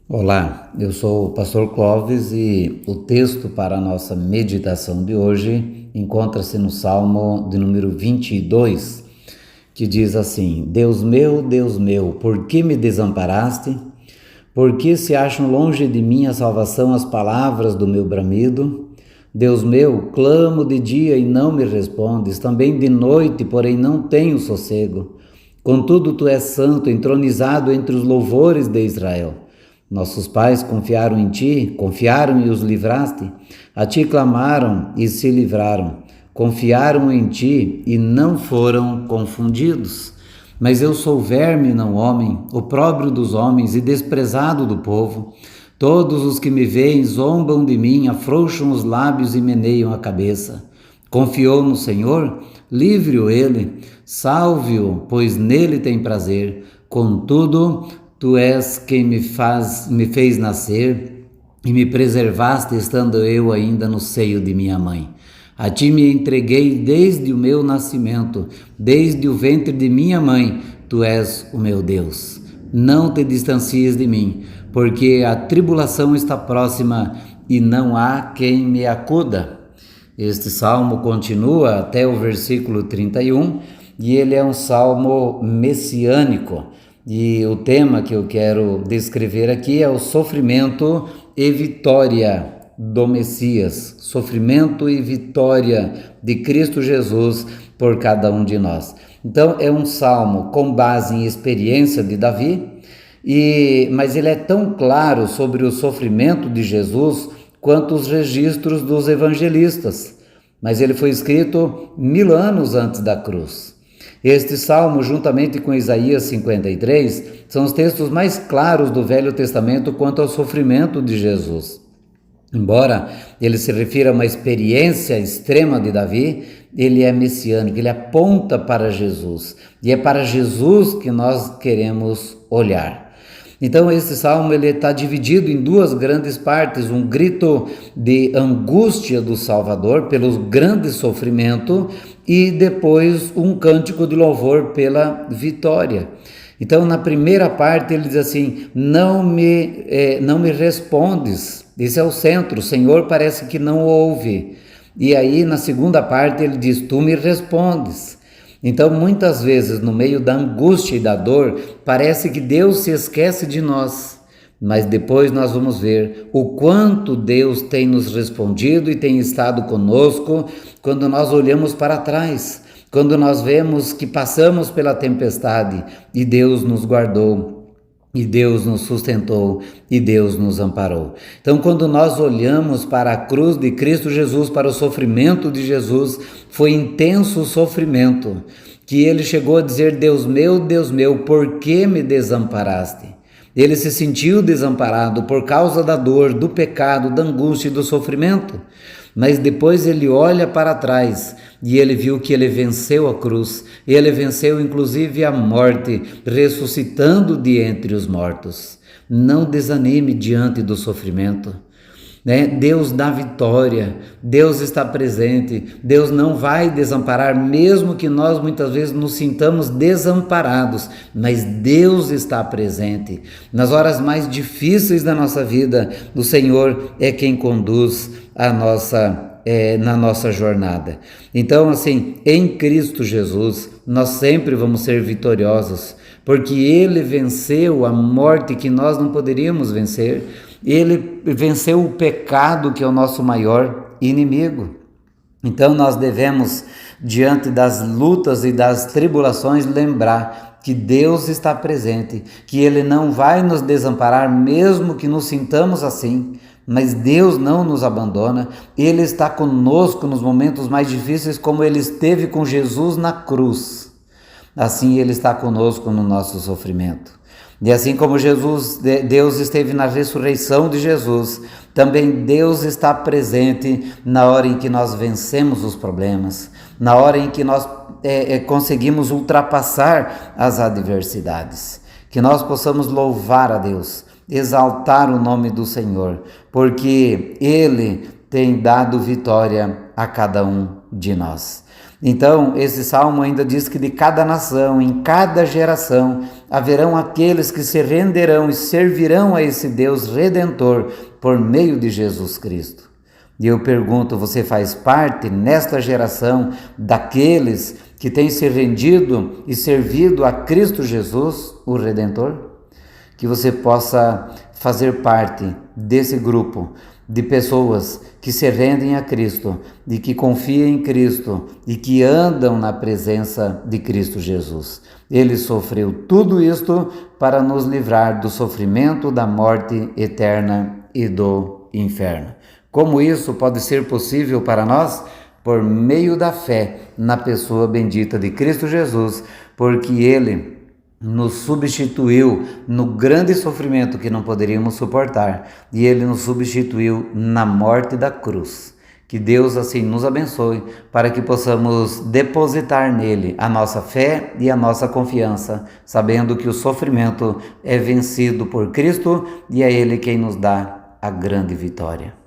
Olá, eu sou o pastor Clóvis e o texto para a nossa meditação de hoje encontra-se no Salmo de número 22, que diz assim: Deus meu, por que me desamparaste? Por que se acham longe de mim a salvação, as palavras do meu bramido? Deus meu, clamo de dia e não me respondes, também de noite, porém não tenho sossego. Contudo, tu és santo, entronizado entre os louvores de Israel. Nossos pais confiaram em ti, confiaram e os livraste. A ti clamaram e se livraram. Confiaram em ti e não foram confundidos. Mas eu sou verme, não homem, opróbrio dos homens e desprezado do povo. Todos os que me veem zombam de mim, afrouxam os lábios e meneiam a cabeça. Confiou no Senhor? Livre-o ele, salve-o, pois nele tem prazer. Contudo, tu és quem me fez nascer e me preservaste estando eu ainda no seio de minha mãe. A ti me entreguei desde o meu nascimento, desde o ventre de minha mãe, tu és o meu Deus. Não te distancies de mim, porque a tribulação está próxima e não há quem me acuda. Este salmo continua até o versículo 31 e ele é um salmo messiânico. E o tema que eu quero descrever aqui é o sofrimento e vitória do Messias, sofrimento e vitória de Cristo Jesus por cada um de nós. Então é um salmo com base em experiência de Davi, mas ele é tão claro sobre o sofrimento de Jesus quanto os registros dos evangelistas, mas ele foi escrito 1000 anos antes da cruz. Este salmo, juntamente com Isaías 53, são os textos mais claros do Velho Testamento quanto ao sofrimento de Jesus. Embora ele se refira a uma experiência extrema de Davi, ele é messiânico, ele aponta para Jesus, e é para Jesus que nós queremos olhar. Então esse salmo está dividido em duas grandes partes: um grito de angústia do Salvador pelo grande sofrimento e depois um cântico de louvor pela vitória. Então na primeira parte ele diz assim: não me respondes. Esse é o centro, o Senhor parece que não ouve. E aí na segunda parte ele diz: tu me respondes. Então, muitas vezes, no meio da angústia e da dor, parece que Deus se esquece de nós, mas depois nós vamos ver o quanto Deus tem nos respondido e tem estado conosco quando nós olhamos para trás, quando nós vemos que passamos pela tempestade e Deus nos guardou. E Deus nos sustentou e Deus nos amparou. Então, quando nós olhamos para a cruz de Cristo Jesus, para o sofrimento de Jesus, foi intenso o sofrimento, que ele chegou a dizer: Deus meu, por que me desamparaste? Ele se sentiu desamparado por causa da dor, do pecado, da angústia e do sofrimento. Mas depois ele olha para trás e ele viu que ele venceu a cruz. Ele venceu inclusive a morte, ressuscitando de entre os mortos. Não desanime diante do sofrimento. Deus dá vitória, Deus está presente, Deus não vai desamparar, mesmo que nós muitas vezes nos sintamos desamparados, mas Deus está presente. Nas horas mais difíceis da nossa vida, o Senhor é quem conduz na nossa jornada. Então, assim, em Cristo Jesus, nós sempre vamos ser vitoriosos, porque Ele venceu a morte que nós não poderíamos vencer. Ele venceu o pecado, que é o nosso maior inimigo. Então nós devemos, diante das lutas e das tribulações, lembrar que Deus está presente, que Ele não vai nos desamparar, mesmo que nos sintamos assim, mas Deus não nos abandona. Ele está conosco nos momentos mais difíceis, como Ele esteve com Jesus na cruz. Assim Ele está conosco no nosso sofrimento. E assim como Deus esteve na ressurreição de Jesus, também Deus está presente na hora em que nós vencemos os problemas, na hora em que nós conseguimos ultrapassar as adversidades. Que nós possamos louvar a Deus, exaltar o nome do Senhor, porque Ele tem dado vitória a cada um de nós. Então, esse salmo ainda diz que de cada nação, em cada geração, haverão aqueles que se renderão e servirão a esse Deus redentor por meio de Jesus Cristo. E eu pergunto, você faz parte nesta geração daqueles que têm se rendido e servido a Cristo Jesus, o Redentor? Que você possa fazer parte desse grupo de pessoas que se rendem a Cristo, e que confiam em Cristo e que andam na presença de Cristo Jesus. Ele sofreu tudo isto para nos livrar do sofrimento, da morte eterna e do inferno. Como isso pode ser possível para nós? Por meio da fé na pessoa bendita de Cristo Jesus, porque Ele nos substituiu no grande sofrimento que não poderíamos suportar, e Ele nos substituiu na morte da cruz. Que Deus assim nos abençoe, para que possamos depositar nele a nossa fé e a nossa confiança, sabendo que o sofrimento é vencido por Cristo e é Ele quem nos dá a grande vitória.